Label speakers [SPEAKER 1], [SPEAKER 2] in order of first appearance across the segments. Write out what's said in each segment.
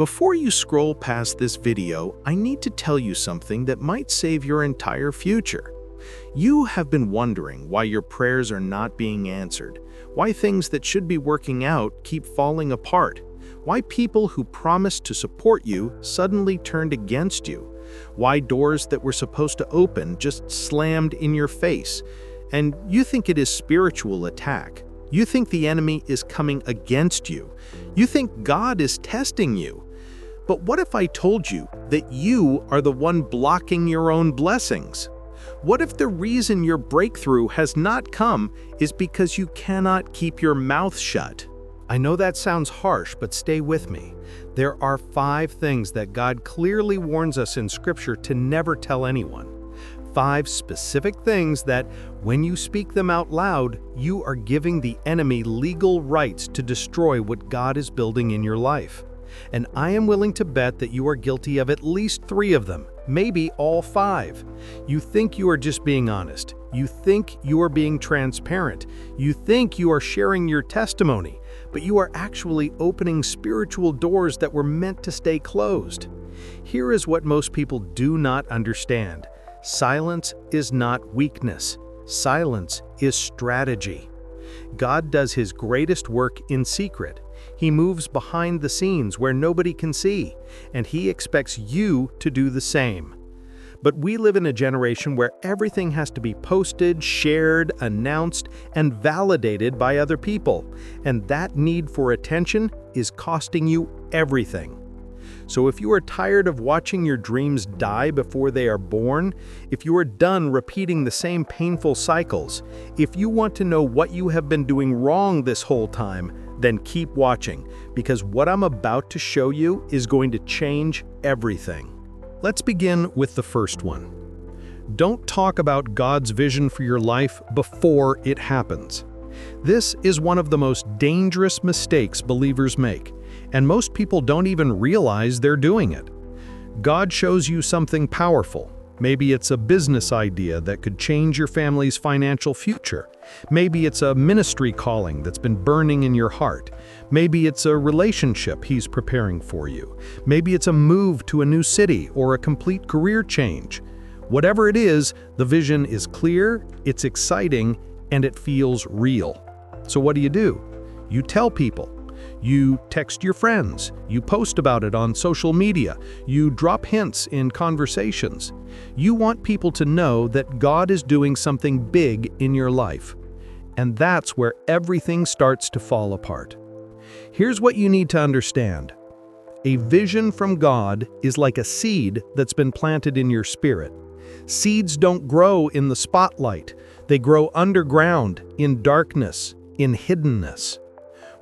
[SPEAKER 1] Before you scroll past this video, I need to tell you something that might save your entire future. You have been wondering why your prayers are not being answered, why things that should be working out keep falling apart, why people who promised to support you suddenly turned against you, why doors that were supposed to open just slammed in your face, and you think it is spiritual attack. You think the enemy is coming against you. You think God is testing you. But what if I told you that you are the one blocking your own blessings? What if the reason your breakthrough has not come is because you cannot keep your mouth shut? I know that sounds harsh, but stay with me. There are 5 things that God clearly warns us in Scripture to never tell anyone. 5 specific things that, when you speak them out loud, you are giving the enemy legal rights to destroy what God is building in your life. And I am willing to bet that you are guilty of at least 3 of them, maybe all 5. You think you are just being honest. You think you are being transparent. You think you are sharing your testimony, but you are actually opening spiritual doors that were meant to stay closed. Here is what most people do not understand. Silence is not weakness. Silence is strategy. God does His greatest work in secret. He moves behind the scenes where nobody can see, and He expects you to do the same. But we live in a generation where everything has to be posted, shared, announced, and validated by other people, and that need for attention is costing you everything. So if you are tired of watching your dreams die before they are born, if you are done repeating the same painful cycles, if you want to know what you have been doing wrong this whole time, then keep watching, because what I'm about to show you is going to change everything. Let's begin with the first one. Don't talk about God's vision for your life before it happens. This is one of the most dangerous mistakes believers make, and most people don't even realize they're doing it. God shows you something powerful. Maybe it's a business idea that could change your family's financial future. Maybe it's a ministry calling that's been burning in your heart. Maybe it's a relationship He's preparing for you. Maybe it's a move to a new city or a complete career change. Whatever it is, the vision is clear, it's exciting, and it feels real. So what do? You tell people. You text your friends, you post about it on social media, you drop hints in conversations. You want people to know that God is doing something big in your life. And that's where everything starts to fall apart. Here's what you need to understand. A vision from God is like a seed that's been planted in your spirit. Seeds don't grow in the spotlight. They grow underground, in darkness, in hiddenness.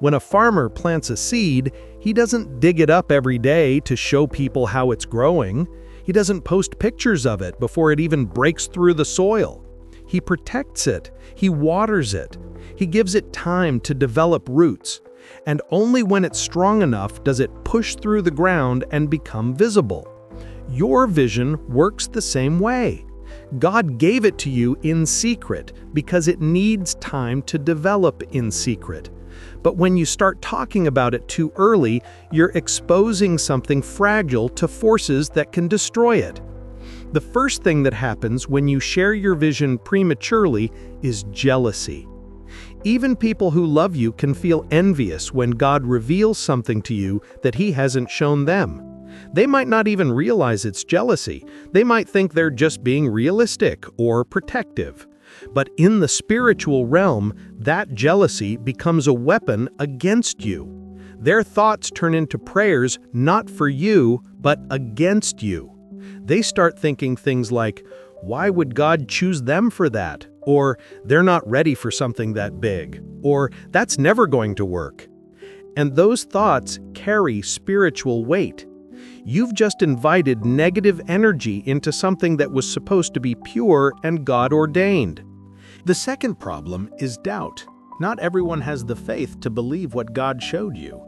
[SPEAKER 1] When a farmer plants a seed, he doesn't dig it up every day to show people how it's growing. He doesn't post pictures of it before it even breaks through the soil. He protects it. He waters it. He gives it time to develop roots. And only when it's strong enough does it push through the ground and become visible. Your vision works the same way. God gave it to you in secret because it needs time to develop in secret. But when you start talking about it too early, you're exposing something fragile to forces that can destroy it. The first thing that happens when you share your vision prematurely is jealousy. Even people who love you can feel envious when God reveals something to you that He hasn't shown them. They might not even realize it's jealousy. They might think they're just being realistic or protective. But in the spiritual realm, that jealousy becomes a weapon against you. Their thoughts turn into prayers not for you, but against you. They start thinking things like, "Why would God choose them for that?" Or, "They're not ready for something that big." Or, "That's never going to work." And those thoughts carry spiritual weight. You've just invited negative energy into something that was supposed to be pure and God-ordained. The second problem is doubt. Not everyone has the faith to believe what God showed you.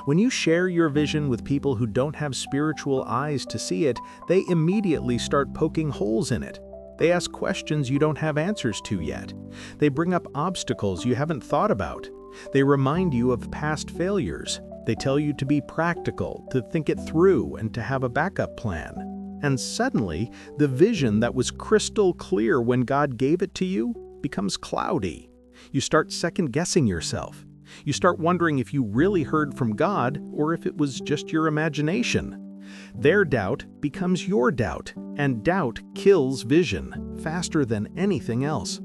[SPEAKER 1] When you share your vision with people who don't have spiritual eyes to see it, they immediately start poking holes in it. They ask questions you don't have answers to yet. They bring up obstacles you haven't thought about. They remind you of past failures. They tell you to be practical, to think it through, and to have a backup plan. And suddenly, the vision that was crystal clear when God gave it to you becomes cloudy. You start second-guessing yourself. You start wondering if you really heard from God or if it was just your imagination. Their doubt becomes your doubt, and doubt kills vision faster than anything else.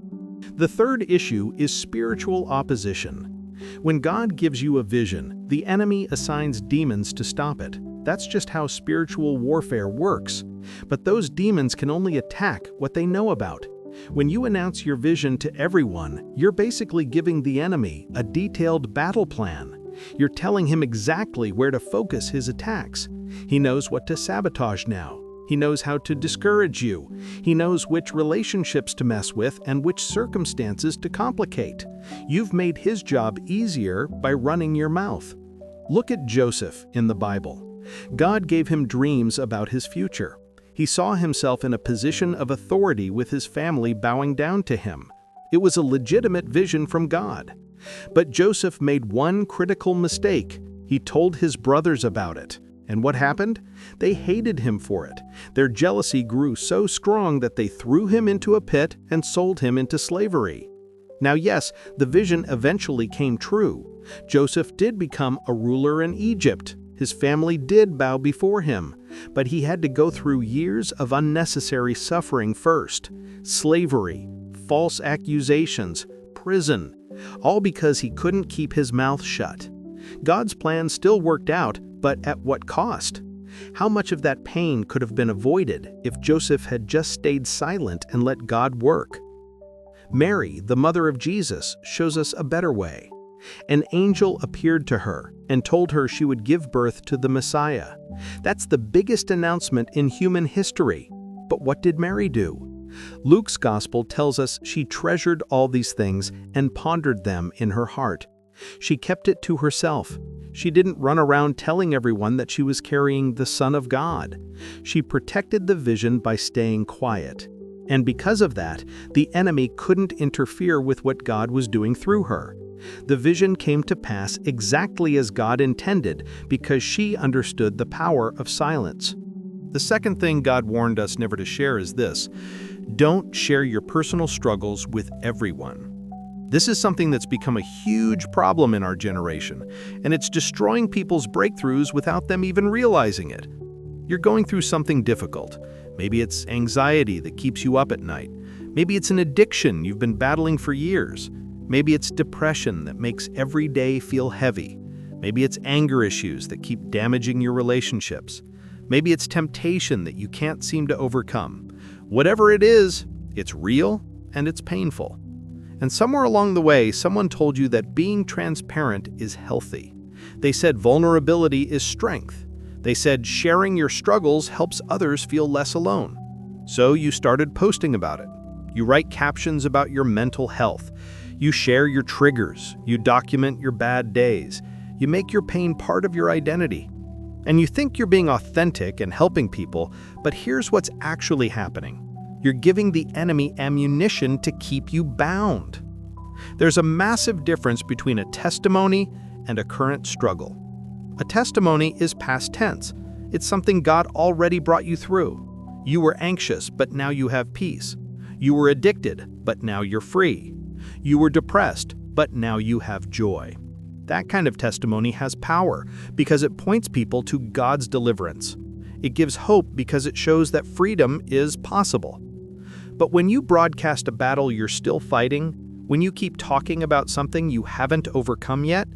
[SPEAKER 1] The third issue is spiritual opposition. When God gives you a vision, the enemy assigns demons to stop it. That's just how spiritual warfare works. But those demons can only attack what they know about. When you announce your vision to everyone, you're basically giving the enemy a detailed battle plan. You're telling him exactly where to focus his attacks. He knows what to sabotage now. He knows how to discourage you. He knows which relationships to mess with and which circumstances to complicate. You've made his job easier by running your mouth. Look at Joseph in the Bible. God gave him dreams about his future. He saw himself in a position of authority with his family bowing down to him. It was a legitimate vision from God. But Joseph made one critical mistake. He told his brothers about it. And what happened? They hated him for it. Their jealousy grew so strong that they threw him into a pit and sold him into slavery. Now yes, the vision eventually came true. Joseph did become a ruler in Egypt. His family did bow before him, but he had to go through years of unnecessary suffering first. Slavery, false accusations, prison, all because he couldn't keep his mouth shut. God's plan still worked out, but at what cost? How much of that pain could have been avoided if Joseph had just stayed silent and let God work? Mary, the mother of Jesus, shows us a better way. An angel appeared to her and told her she would give birth to the Messiah. That's the biggest announcement in human history. But what did Mary do? Luke's gospel tells us she treasured all these things and pondered them in her heart. She kept it to herself. She didn't run around telling everyone that she was carrying the Son of God. She protected the vision by staying quiet. And because of that, the enemy couldn't interfere with what God was doing through her. The vision came to pass exactly as God intended because she understood the power of silence. The second thing God warned us never to share is this: don't share your personal struggles with everyone. This is something that's become a huge problem in our generation, and it's destroying people's breakthroughs without them even realizing it. You're going through something difficult. Maybe it's anxiety that keeps you up at night. Maybe it's an addiction you've been battling for years. Maybe it's depression that makes every day feel heavy. Maybe it's anger issues that keep damaging your relationships. Maybe it's temptation that you can't seem to overcome. Whatever it is, it's real and it's painful. And somewhere along the way, someone told you that being transparent is healthy. They said vulnerability is strength. They said sharing your struggles helps others feel less alone. So you started posting about it. You write captions about your mental health. You share your triggers. You document your bad days. You make your pain part of your identity. And you think you're being authentic and helping people, but here's what's actually happening. You're giving the enemy ammunition to keep you bound. There's a massive difference between a testimony and a current struggle. A testimony is past tense. It's something God already brought you through. You were anxious, but now you have peace. You were addicted, but now you're free. You were depressed, but now you have joy. That kind of testimony has power because it points people to God's deliverance. It gives hope because it shows that freedom is possible. But when you broadcast a battle you're still fighting, when you keep talking about something you haven't overcome yet,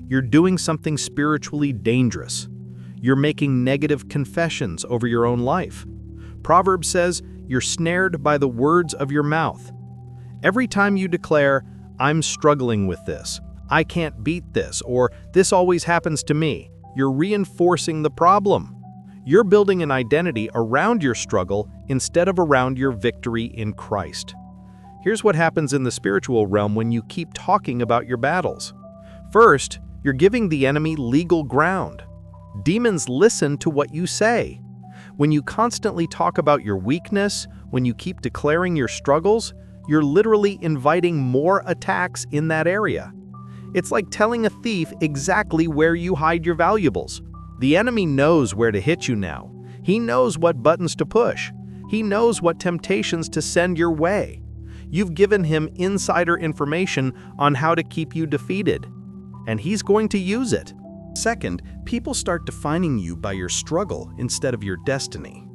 [SPEAKER 1] you're doing something spiritually dangerous. You're making negative confessions over your own life. Proverbs says you're snared by the words of your mouth. Every time you declare, "I'm struggling with this," "I can't beat this," or "this always happens to me," you're reinforcing the problem. You're building an identity around your struggle instead of around your victory in Christ. Here's what happens in the spiritual realm when you keep talking about your battles. First, you're giving the enemy legal ground. Demons listen to what you say. When you constantly talk about your weakness, when you keep declaring your struggles, you're literally inviting more attacks in that area. It's like telling a thief exactly where you hide your valuables. The enemy knows where to hit you now. He knows what buttons to push. He knows what temptations to send your way. You've given him insider information on how to keep you defeated, and he's going to use it. Second, people start defining you by your struggle instead of your destiny.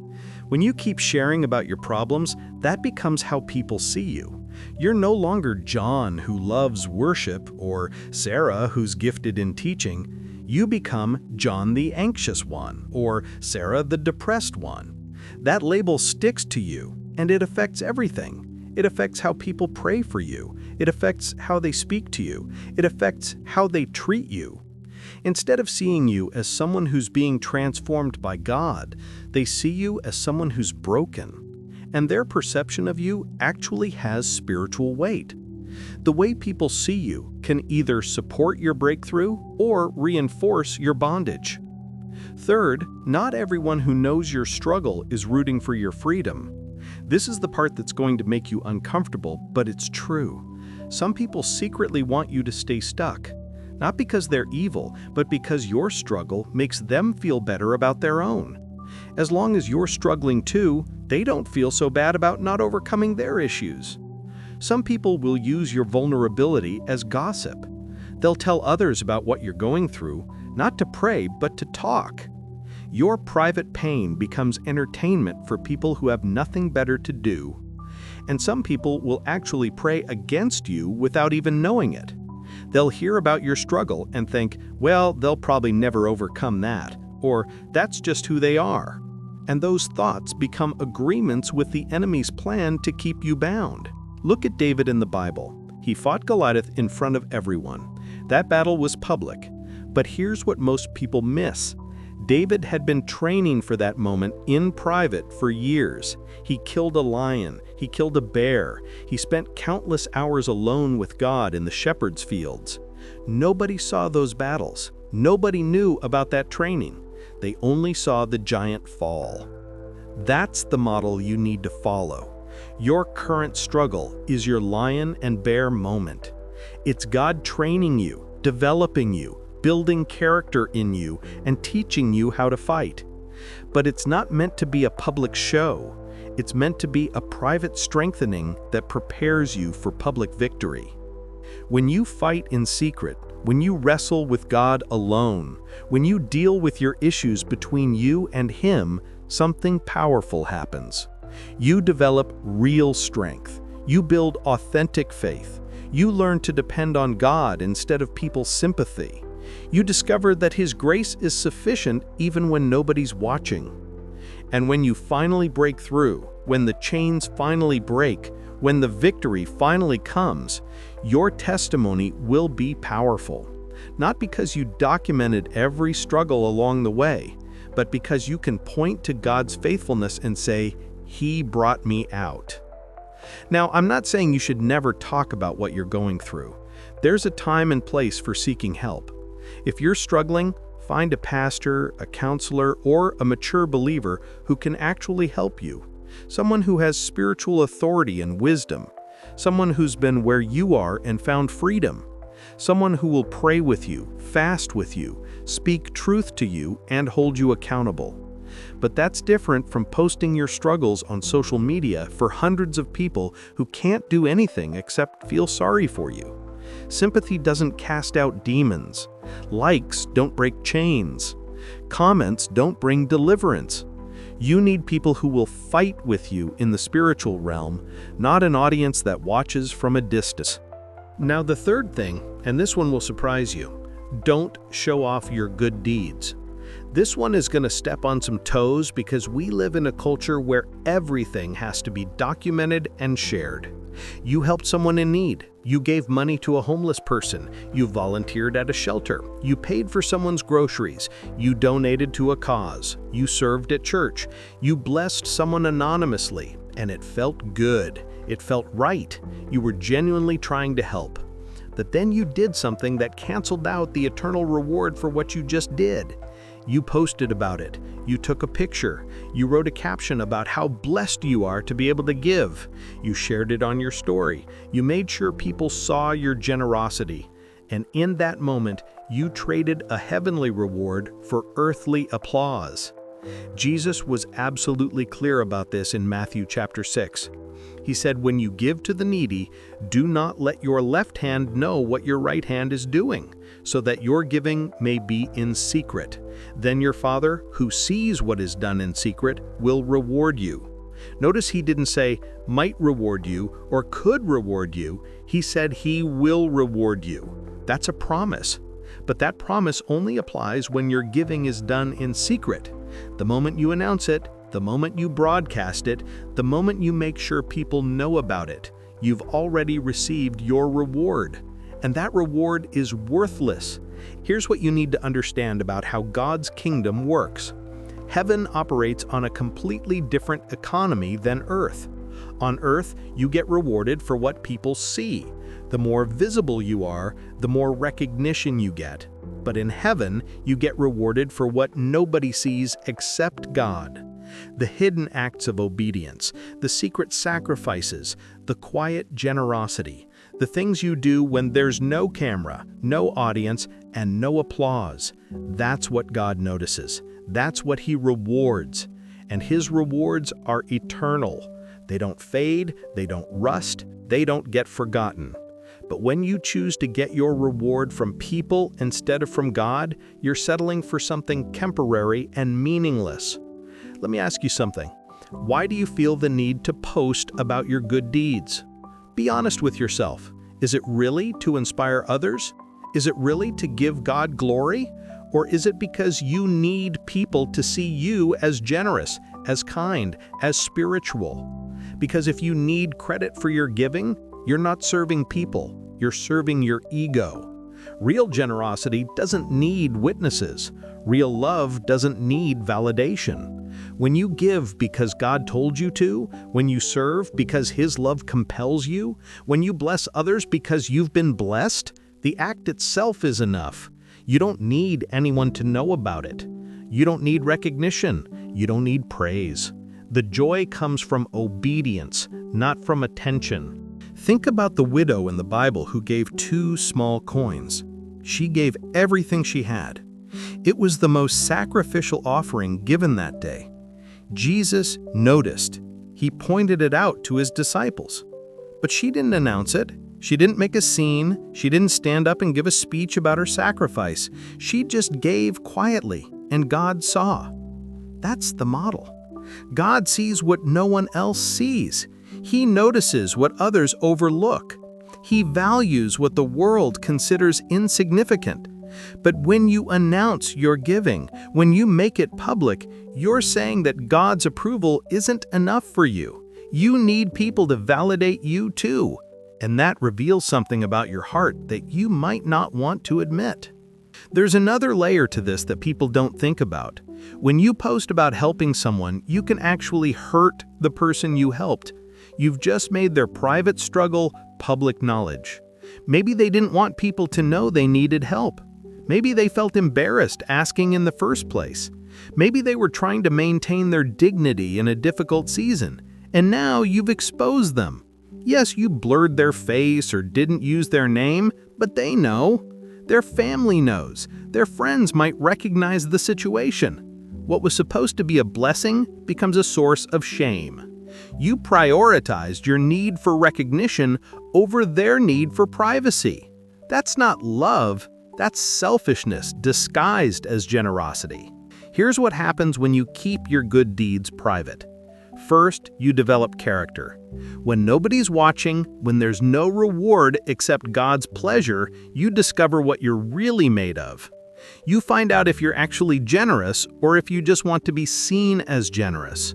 [SPEAKER 1] When you keep sharing about your problems, that becomes how people see you. You're no longer John, who loves worship, or Sarah, who's gifted in teaching. You become John the anxious one, or Sarah the depressed one. That label sticks to you, and it affects everything. It affects how people pray for you. It affects how they speak to you. It affects how they treat you. Instead of seeing you as someone who's being transformed by God, they see you as someone who's broken. And their perception of you actually has spiritual weight. The way people see you can either support your breakthrough or reinforce your bondage. Third, not everyone who knows your struggle is rooting for your freedom. This is the part that's going to make you uncomfortable, but it's true. Some people secretly want you to stay stuck. Not because they're evil, but because your struggle makes them feel better about their own. As long as you're struggling too, they don't feel so bad about not overcoming their issues. Some people will use your vulnerability as gossip. They'll tell others about what you're going through, not to pray, but to talk. Your private pain becomes entertainment for people who have nothing better to do. And some people will actually pray against you without even knowing it. They'll hear about your struggle and think, well, they'll probably never overcome that, or that's just who they are. And those thoughts become agreements with the enemy's plan to keep you bound. Look at David in the Bible. He fought Goliath in front of everyone. That battle was public. But here's what most people miss. David had been training for that moment in private for years. He killed a lion, he killed a bear, he spent countless hours alone with God in the shepherd's fields. Nobody saw those battles. Nobody knew about that training. They only saw the giant fall. That's the model you need to follow. Your current struggle is your lion and bear moment. It's God training you, developing you, building character in you, and teaching you how to fight. But it's not meant to be a public show. It's meant to be a private strengthening that prepares you for public victory. When you fight in secret, when you wrestle with God alone, when you deal with your issues between you and Him, something powerful happens. You develop real strength. You build authentic faith. You learn to depend on God instead of people's sympathy. You discover that His grace is sufficient even when nobody's watching. And when you finally break through, when the chains finally break, when the victory finally comes, your testimony will be powerful. Not because you documented every struggle along the way, but because you can point to God's faithfulness and say, He brought me out. Now, I'm not saying you should never talk about what you're going through. There's a time and place for seeking help. If you're struggling, find a pastor, a counselor, or a mature believer who can actually help you. Someone who has spiritual authority and wisdom. Someone who's been where you are and found freedom. Someone who will pray with you, fast with you, speak truth to you, and hold you accountable. But that's different from posting your struggles on social media for hundreds of people who can't do anything except feel sorry for you. Sympathy doesn't cast out demons. Likes don't break chains. Comments don't bring deliverance. You need people who will fight with you in the spiritual realm, not an audience that watches from a distance. Now, the third thing, and this one will surprise you, don't show off your good deeds. This one is going to step on some toes because we live in a culture where everything has to be documented and shared. You helped someone in need. You gave money to a homeless person. You volunteered at a shelter. You paid for someone's groceries. You donated to a cause. You served at church. You blessed someone anonymously, and it felt good. It felt right. You were genuinely trying to help. But then you did something that canceled out the eternal reward for what you just did. You posted about it. You took a picture. You wrote a caption about how blessed you are to be able to give. You shared it on your story. You made sure people saw your generosity. And in that moment, you traded a heavenly reward for earthly applause. Jesus was absolutely clear about this in Matthew chapter 6. He said, "When you give to the needy, do not let your left hand know what your right hand is doing, so that your giving may be in secret. Then your Father, who sees what is done in secret, will reward you." Notice he didn't say, might reward you or could reward you. He said he will reward you. That's a promise. But that promise only applies when your giving is done in secret. The moment you announce it, the moment you broadcast it, the moment you make sure people know about it, you've already received your reward. And that reward is worthless. Here's what you need to understand about how God's kingdom works. Heaven operates on a completely different economy than earth. On earth, you get rewarded for what people see. The more visible you are, the more recognition you get. But in heaven, you get rewarded for what nobody sees except God. The hidden acts of obedience, the secret sacrifices, the quiet generosity, the things you do when there's no camera, no audience, and no applause. That's what God notices. That's what He rewards. And His rewards are eternal. They don't fade, they don't rust, they don't get forgotten. But when you choose to get your reward from people instead of from God, you're settling for something temporary and meaningless. Let me ask you something. Why do you feel the need to post about your good deeds? Be honest with yourself. Is it really to inspire others? Is it really to give God glory? Or is it because you need people to see you as generous, as kind, as spiritual? Because if you need credit for your giving, you're not serving people, you're serving your ego. Real generosity doesn't need witnesses. Real love doesn't need validation. When you give because God told you to, when you serve because His love compels you, when you bless others because you've been blessed, the act itself is enough. You don't need anyone to know about it. You don't need recognition. You don't need praise. The joy comes from obedience, not from attention. Think about the widow in the Bible who gave 2 small coins. She gave everything she had. It was the most sacrificial offering given that day. Jesus noticed. He pointed it out to His disciples. But she didn't announce it. She didn't make a scene. She didn't stand up and give a speech about her sacrifice. She just gave quietly, and God saw. That's the model. God sees what no one else sees. He notices what others overlook. He values what the world considers insignificant. But when you announce your giving, when you make it public, you're saying that God's approval isn't enough for you. You need people to validate you too. And that reveals something about your heart that you might not want to admit. There's another layer to this that people don't think about. When you post about helping someone, you can actually hurt the person you helped. You've just made their private struggle public knowledge. Maybe they didn't want people to know they needed help. Maybe they felt embarrassed asking in the first place. Maybe they were trying to maintain their dignity in a difficult season, and now you've exposed them. Yes, you blurred their face or didn't use their name, but they know. Their family knows. Their friends might recognize the situation. What was supposed to be a blessing becomes a source of shame. You prioritized your need for recognition over their need for privacy. That's not love, that's selfishness disguised as generosity. Here's what happens when you keep your good deeds private. First, you develop character. When nobody's watching, when there's no reward except God's pleasure, you discover what you're really made of. You find out if you're actually generous or if you just want to be seen as generous.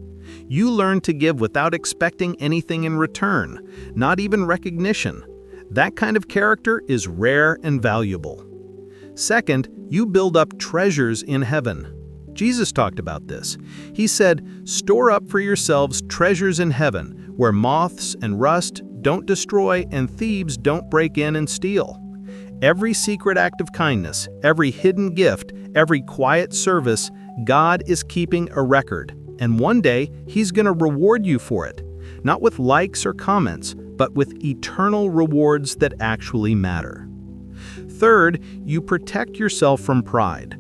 [SPEAKER 1] You learn to give without expecting anything in return, not even recognition. That kind of character is rare and valuable. Second, you build up treasures in heaven. Jesus talked about this. He said, "Store up for yourselves treasures in heaven, where moths and rust don't destroy and thieves don't break in and steal." Every secret act of kindness, every hidden gift, every quiet service, God is keeping a record. And one day, He's going to reward you for it. Not with likes or comments, but with eternal rewards that actually matter. Third, you protect yourself from pride.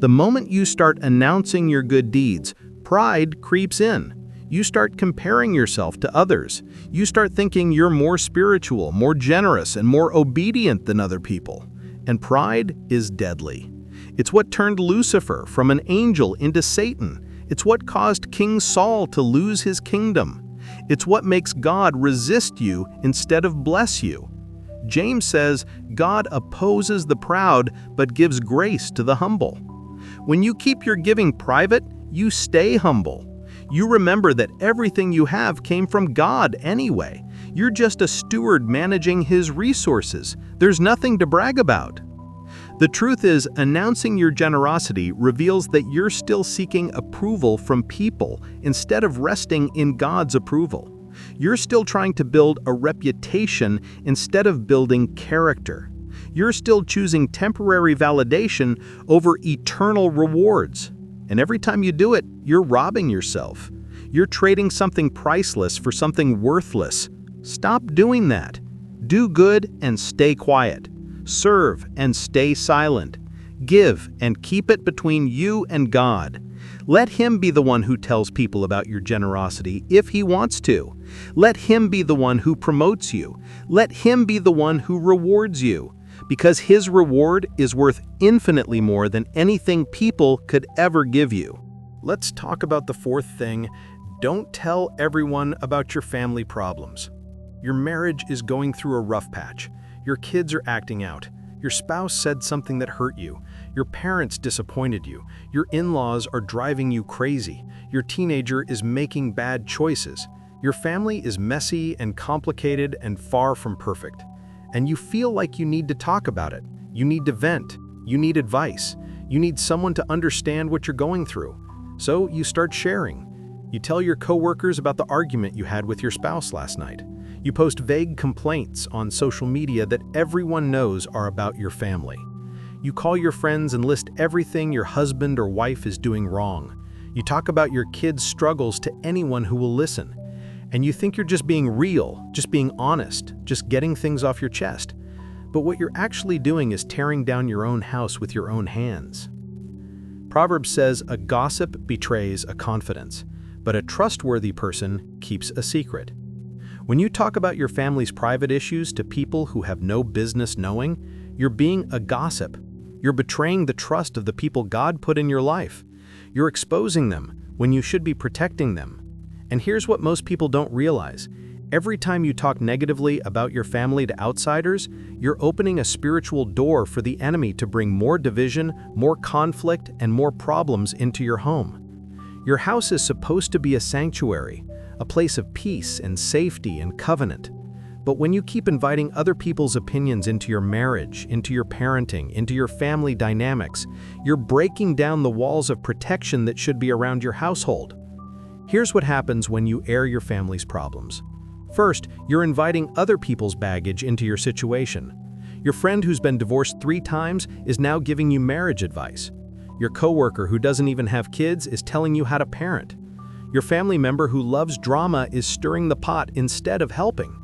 [SPEAKER 1] The moment you start announcing your good deeds, pride creeps in. You start comparing yourself to others. You start thinking you're more spiritual, more generous, and more obedient than other people. And pride is deadly. It's what turned Lucifer from an angel into Satan. It's what caused King Saul to lose his kingdom. It's what makes God resist you instead of bless you. James says, God opposes the proud but gives grace to the humble. When you keep your giving private, you stay humble. You remember that everything you have came from God anyway. You're just a steward managing His resources. There's nothing to brag about. The truth is, announcing your generosity reveals that you're still seeking approval from people instead of resting in God's approval. You're still trying to build a reputation instead of building character. You're still choosing temporary validation over eternal rewards. And every time you do it, you're robbing yourself. You're trading something priceless for something worthless. Stop doing that. Do good and stay quiet. Serve and stay silent. Give and keep it between you and God. Let Him be the one who tells people about your generosity if He wants to. Let Him be the one who promotes you. Let Him be the one who rewards you, because His reward is worth infinitely more than anything people could ever give you. Let's talk about the fourth thing. Don't tell everyone about your family problems. Your marriage is going through a rough patch. Your kids are acting out. Your spouse said something that hurt you. Your parents disappointed you. Your in-laws are driving you crazy. Your teenager is making bad choices. Your family is messy and complicated and far from perfect. And you feel like you need to talk about it. You need to vent. You need advice. You need someone to understand what you're going through. So you start sharing. You tell your coworkers about the argument you had with your spouse last night. You post vague complaints on social media that everyone knows are about your family. You call your friends and list everything your husband or wife is doing wrong. You talk about your kids' struggles to anyone who will listen. And you think you're just being real, just being honest, just getting things off your chest. But what you're actually doing is tearing down your own house with your own hands. Proverbs says, a gossip betrays a confidence, but a trustworthy person keeps a secret. When you talk about your family's private issues to people who have no business knowing, you're being a gossip. You're betraying the trust of the people God put in your life. You're exposing them when you should be protecting them. And here's what most people don't realize. Every time you talk negatively about your family to outsiders, you're opening a spiritual door for the enemy to bring more division, more conflict, and more problems into your home. Your house is supposed to be a sanctuary, a place of peace and safety and covenant. But when you keep inviting other people's opinions into your marriage, into your parenting, into your family dynamics, you're breaking down the walls of protection that should be around your household. Here's what happens when you air your family's problems. First, you're inviting other people's baggage into your situation. Your friend who's been divorced 3 times is now giving you marriage advice. Your coworker who doesn't even have kids is telling you how to parent. Your family member who loves drama is stirring the pot instead of helping.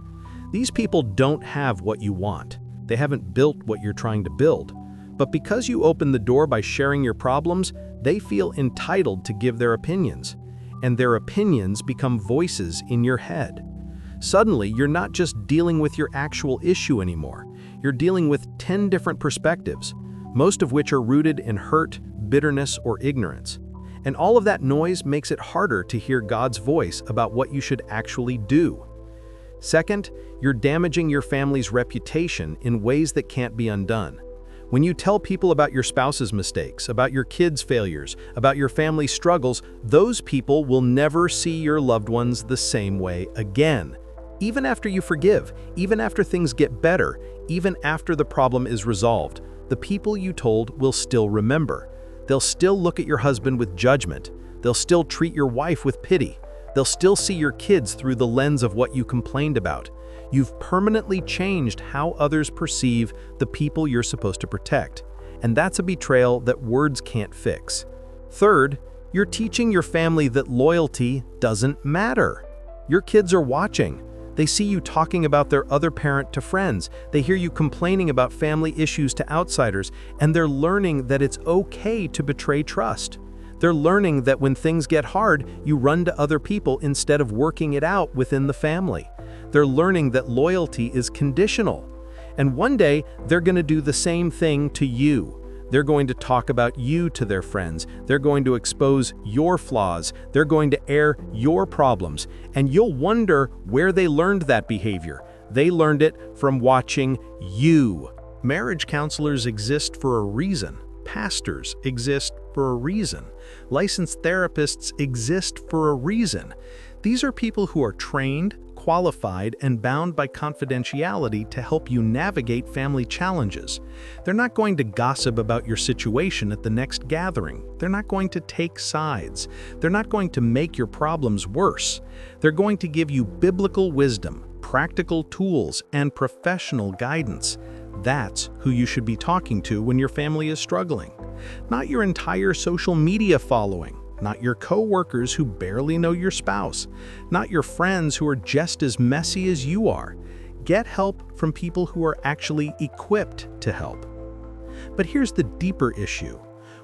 [SPEAKER 1] These people don't have what you want. They haven't built what you're trying to build. But because you open the door by sharing your problems, they feel entitled to give their opinions. And their opinions become voices in your head. Suddenly, you're not just dealing with your actual issue anymore. You're dealing with 10 different perspectives, most of which are rooted in hurt, bitterness, or ignorance. And all of that noise makes it harder to hear God's voice about what you should actually do. Second, you're damaging your family's reputation in ways that can't be undone. When you tell people about your spouse's mistakes, about your kids' failures, about your family's struggles, those people will never see your loved ones the same way again. Even after you forgive, even after things get better, even after the problem is resolved, the people you told will still remember. They'll still look at your husband with judgment. They'll still treat your wife with pity. They'll still see your kids through the lens of what you complained about. You've permanently changed how others perceive the people you're supposed to protect. And that's a betrayal that words can't fix. Third, you're teaching your family that loyalty doesn't matter. Your kids are watching.
[SPEAKER 2] They see you talking about their other parent to friends. They hear you complaining about family issues to outsiders, and they're learning that it's okay to betray trust. They're learning that when things get hard, you run to other people instead of working it out within the family. They're learning that loyalty is conditional. And one day, they're going to do the same thing to you. They're going to talk about you to their friends. They're going to expose your flaws. They're going to air your problems. And you'll wonder where they learned that behavior. They learned it from watching you. Marriage counselors exist for a reason. Pastors exist for a reason. Licensed therapists exist for a reason. These are people who are trained, qualified, and bound by confidentiality to help you navigate family challenges. They're not going to gossip about your situation at the next gathering. They're not going to take sides. They're not going to make your problems worse. They're going to give you biblical wisdom, practical tools, and professional guidance. That's who you should be talking to when your family is struggling. Not your entire social media following. Not your co-workers who barely know your spouse. Not your friends who are just as messy as you are. Get help from people who are actually equipped to help. But here's the deeper issue.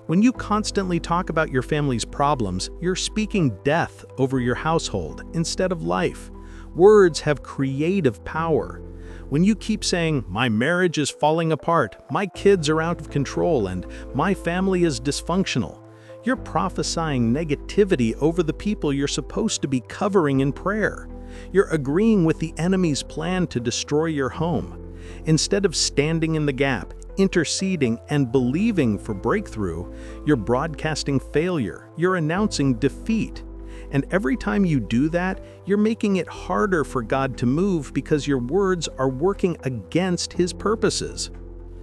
[SPEAKER 2] When you constantly talk about your family's problems, you're speaking death over your household instead of life. Words have creative power. When you keep saying, "My marriage is falling apart, my kids are out of control, and my family is dysfunctional," you're prophesying negativity over the people you're supposed to be covering in prayer. You're agreeing with the enemy's plan to destroy your home. Instead of standing in the gap, interceding, and believing for breakthrough, you're broadcasting failure. You're announcing defeat. And every time you do that, you're making it harder for God to move because your words are working against His purposes.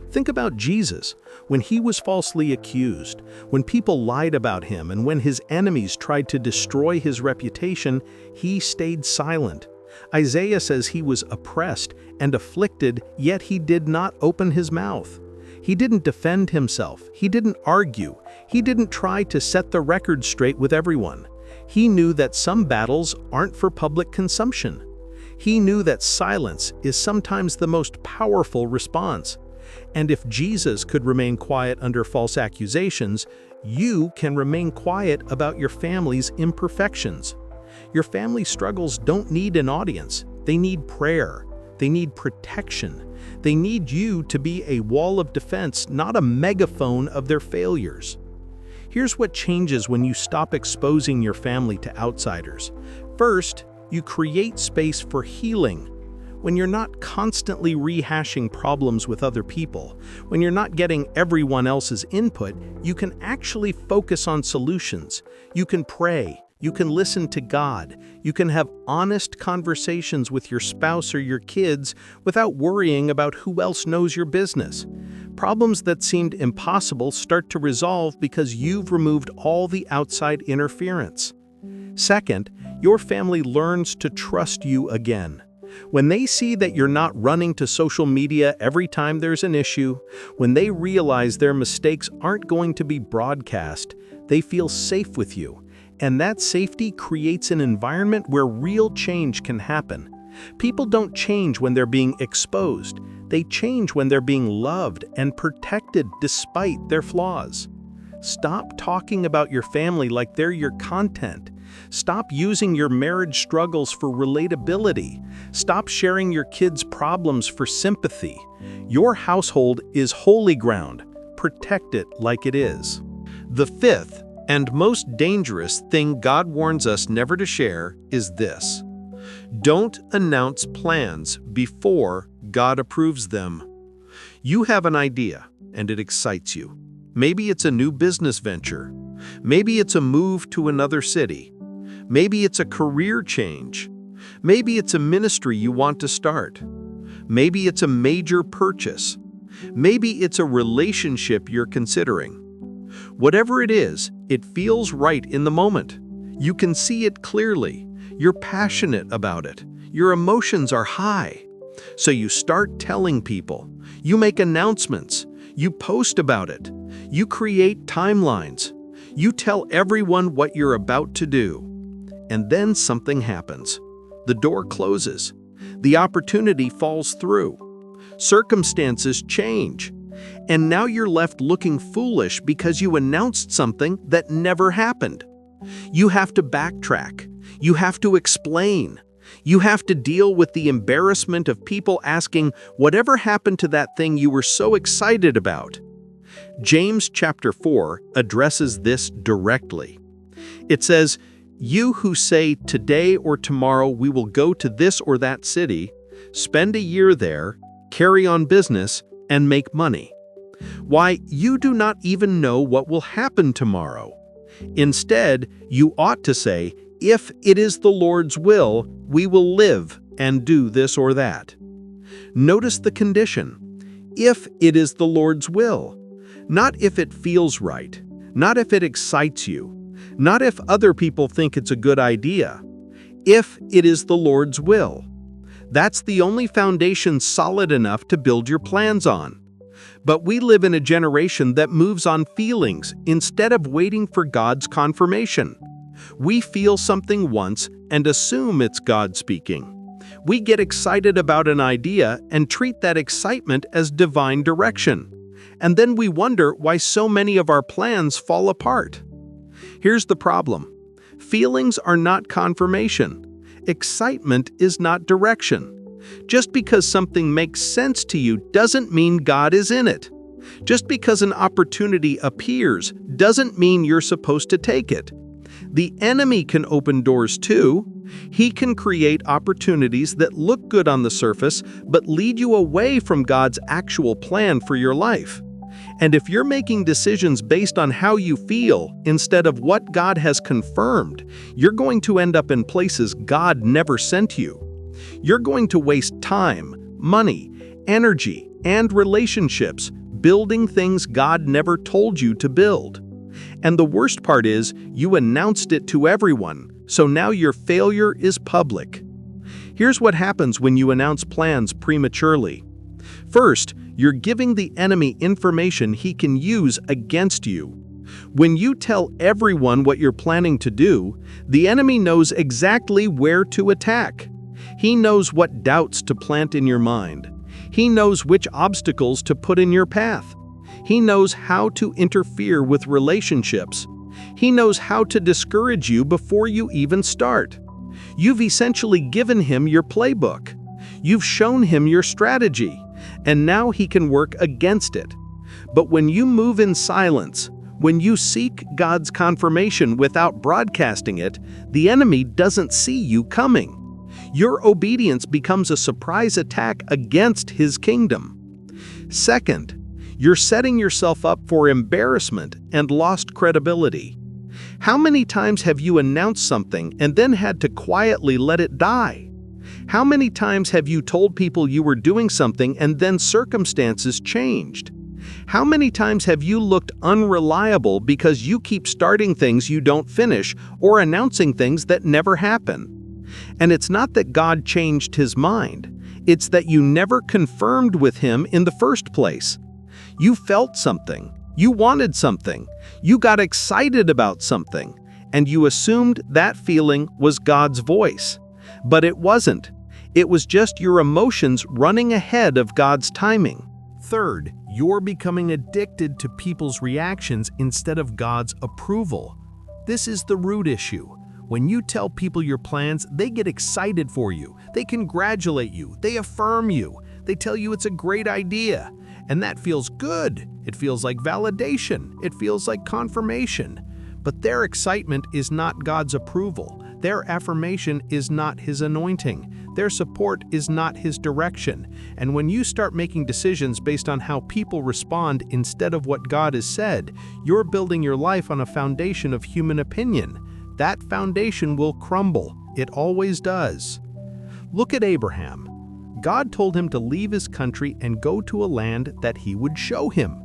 [SPEAKER 2] Think about Jesus, when He was falsely accused, when people lied about Him, and when His enemies tried to destroy His reputation, He stayed silent. Isaiah says He was oppressed and afflicted, yet He did not open His mouth. He didn't defend Himself. He didn't argue. He didn't try to set the record straight with everyone. He knew that some battles aren't for public consumption. He knew that silence is sometimes the most powerful response. And if Jesus could remain quiet under false accusations, you can remain quiet about your family's imperfections. Your family struggles don't need an audience. They need prayer. They need protection. They need you to be a wall of defense, not a megaphone of their failures. Here's what changes when you stop exposing your family to outsiders. First, you create space for healing. When you're not constantly rehashing problems with other people, when you're not getting everyone else's input, you can actually focus on solutions. You can pray. You can listen to God. You can have honest conversations with your spouse or your kids without worrying about who else knows your business. Problems that seemed impossible start to resolve because you've removed all the outside interference. Second, your family learns to trust you again. When they see that you're not running to social media every time there's an issue, when they realize their mistakes aren't going to be broadcast, they feel safe with you. And that safety creates an environment where real change can happen. People don't change when they're being exposed. They change when they're being loved and protected despite their flaws. Stop talking about your family like they're your content. Stop using your marriage struggles for relatability. Stop sharing your kids' problems for sympathy. Your household is holy ground. Protect it like it is. The fifth and most dangerous thing God warns us never to share is this: don't announce plans before God approves them. You have an idea, and it excites you. Maybe it's a new business venture. Maybe it's a move to another city. Maybe it's a career change. Maybe it's a ministry you want to start. Maybe it's a major purchase. Maybe it's a relationship you're considering. Whatever it is, it feels right in the moment. You can see it clearly. You're passionate about it. Your emotions are high. So you start telling people. You make announcements. You post about it. You create timelines. You tell everyone what you're about to do. And then something happens. The door closes.
[SPEAKER 1] The opportunity falls through. Circumstances change. And now you're left looking foolish because you announced something that never happened. You have to backtrack. You have to explain. You have to deal with the embarrassment of people asking, whatever happened to that thing you were so excited about? James chapter 4 addresses this directly. It says, "You who say, today or tomorrow we will go to this or that city, spend a year there, carry on business, and make money. Why, you do not even know what will happen tomorrow. Instead, you ought to say, if it is the Lord's will, we will live and do this or that." Notice the condition. If it is the Lord's will. Not if it feels right. Not if it excites you. Not if other people think it's a good idea. If it is the Lord's will. That's the only foundation solid enough to build your plans on. But we live in a generation that moves on feelings instead of waiting for God's confirmation. We feel something once and assume it's God speaking. We get excited about an idea and treat that excitement as divine direction. And then we wonder why so many of our plans fall apart. Here's the problem. Feelings are not confirmation. Excitement is not direction. Just because something makes sense to you doesn't mean God is in it. Just because an opportunity appears doesn't mean you're supposed to take it. The enemy can open doors too. He can create opportunities that look good on the surface but lead you away from God's actual plan for your life. And if you're making decisions based on how you feel instead of what God has confirmed, you're going to end up in places God never sent you. You're going to waste time, money, energy, and relationships building things God never told you to build. And the worst part is, you announced it to everyone, so now your failure is public. Here's what happens when you announce plans prematurely. First, you're giving the enemy information he can use against you. When you tell everyone what you're planning to do, the enemy knows exactly where to attack. He knows what doubts to plant in your mind. He knows which obstacles to put in your path. He knows how to interfere with relationships. He knows how to discourage you before you even start. You've essentially given him your playbook. You've shown him your strategy, and now he can work against it. But when you move in silence, when you seek God's confirmation without broadcasting it, the enemy doesn't see you coming. Your obedience becomes a surprise attack against his kingdom. Second, you're setting yourself up for embarrassment and lost credibility. How many times have you announced something and then had to quietly let it die? How many times have you told people you were doing something and then circumstances changed? How many times have you looked unreliable because you keep starting things you don't finish or announcing things that never happen? And it's not that God changed his mind. It's that you never confirmed with him in the first place. You felt something. You wanted something. You got excited about something. And you assumed that feeling was God's voice. But it wasn't. It was just your emotions running ahead of God's timing.
[SPEAKER 2] Third, you're becoming addicted to people's reactions instead of God's approval. This is the root issue. When you tell people your plans, they get excited for you. They congratulate you. They affirm you. They tell you it's a great idea. And that feels good. It feels like validation. It feels like confirmation. But their excitement is not God's approval. Their affirmation is not his anointing. Their support is not his direction. And when you start making decisions based on how people respond instead of what God has said, you're building your life on a foundation of human opinion. That foundation will crumble. It always does. Look at Abraham. God told him to leave his country and go to a land that he would show him.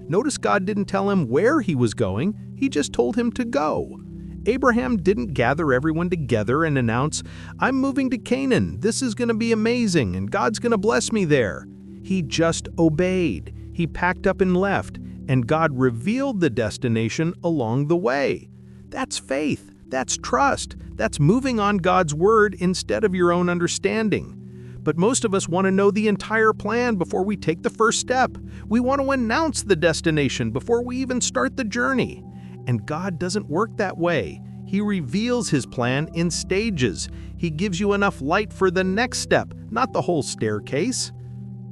[SPEAKER 2] Notice God didn't tell him where he was going, he just told him to go. Abraham didn't gather everyone together and announce, "I'm moving to Canaan, this is going to be amazing, and God's going to bless me there." He just obeyed. He packed up and left, and God revealed the destination along the way. That's faith. That's trust. That's moving on God's word instead of your own understanding. But most of us want to know the entire plan before we take the first step. We want to announce the destination before we even start the journey. And God doesn't work that way. He reveals His plan in stages. He gives you enough light for the next step, not the whole staircase.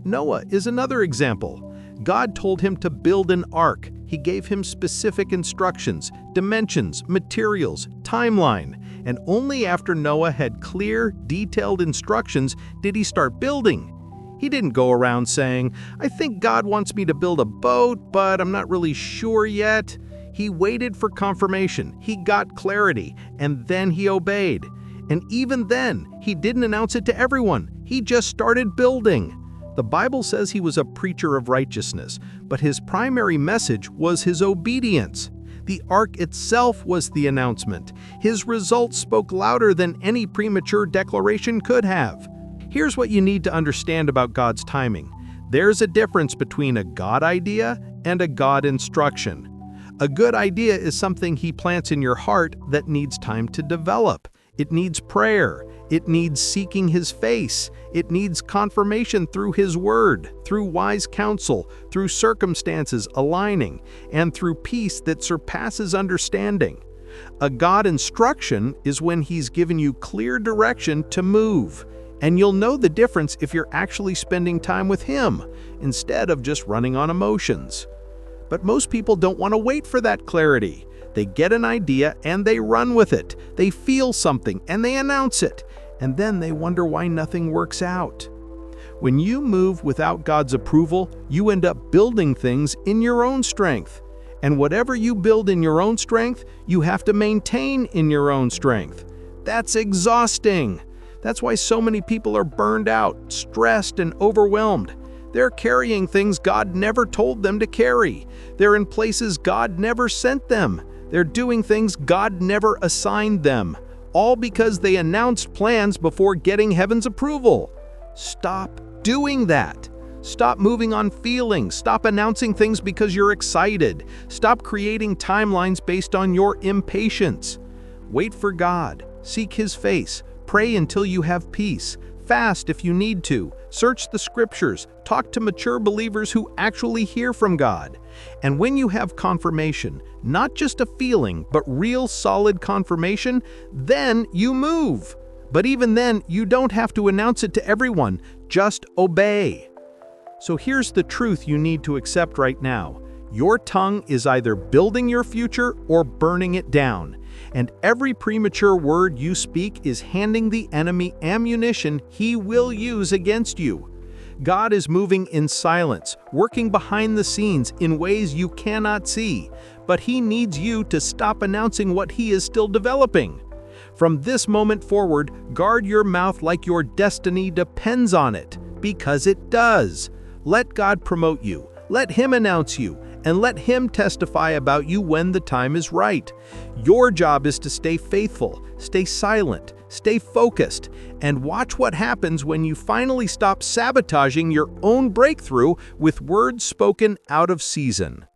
[SPEAKER 2] Noah is another example. God told him to build an ark. He gave him specific instructions, dimensions, materials, timeline. And only after Noah had clear, detailed instructions did he start building. He didn't go around saying, "I think God wants me to build a boat, but I'm not really sure yet." He waited for confirmation, he got clarity, and then he obeyed. And even then, he didn't announce it to everyone. He just started building. The Bible says he was a preacher of righteousness, but his primary message was his obedience. The ark itself was the announcement. His results spoke louder than any premature declaration could have. Here's what you need to understand about God's timing. There's a difference between a God idea and a God instruction. A good idea is something He plants in your heart that needs time to develop. It needs prayer. It needs seeking His face. It needs confirmation through His word, through wise counsel, through circumstances aligning, and through peace that surpasses understanding. A God instruction is when He's given you clear direction to move. And you'll know the difference if you're actually spending time with Him, instead of just running on emotions. But most people don't want to wait for that clarity. They get an idea and they run with it. They feel something and they announce it. And then they wonder why nothing works out. When you move without God's approval, you end up building things in your own strength. And whatever you build in your own strength, you have to maintain in your own strength. That's exhausting. That's why so many people are burned out, stressed, and overwhelmed. They're carrying things God never told them to carry. They're in places God never sent them. They're doing things God never assigned them, all because they announced plans before getting heaven's approval. Stop doing that. Stop moving on feelings. Stop announcing things because you're excited. Stop creating timelines based on your impatience. Wait for God. Seek His face. Pray until you have peace. Fast if you need to. Search the scriptures. Talk to mature believers who actually hear from God. And when you have confirmation, not just a feeling, but real solid confirmation, then you move. But even then, you don't have to announce it to everyone. Just obey. So here's the truth you need to accept right now. Your tongue is either building your future or burning it down. And every premature word you speak is handing the enemy ammunition he will use against you. God is moving in silence, working behind the scenes in ways you cannot see, but He needs you to stop announcing what He is still developing. From this moment forward, guard your mouth like your destiny depends on it, because it does. Let God promote you, let Him announce you, and let Him testify about you when the time is right. Your job is to stay faithful, stay silent, stay focused, and watch what happens when you finally stop sabotaging your own breakthrough with words spoken out of season.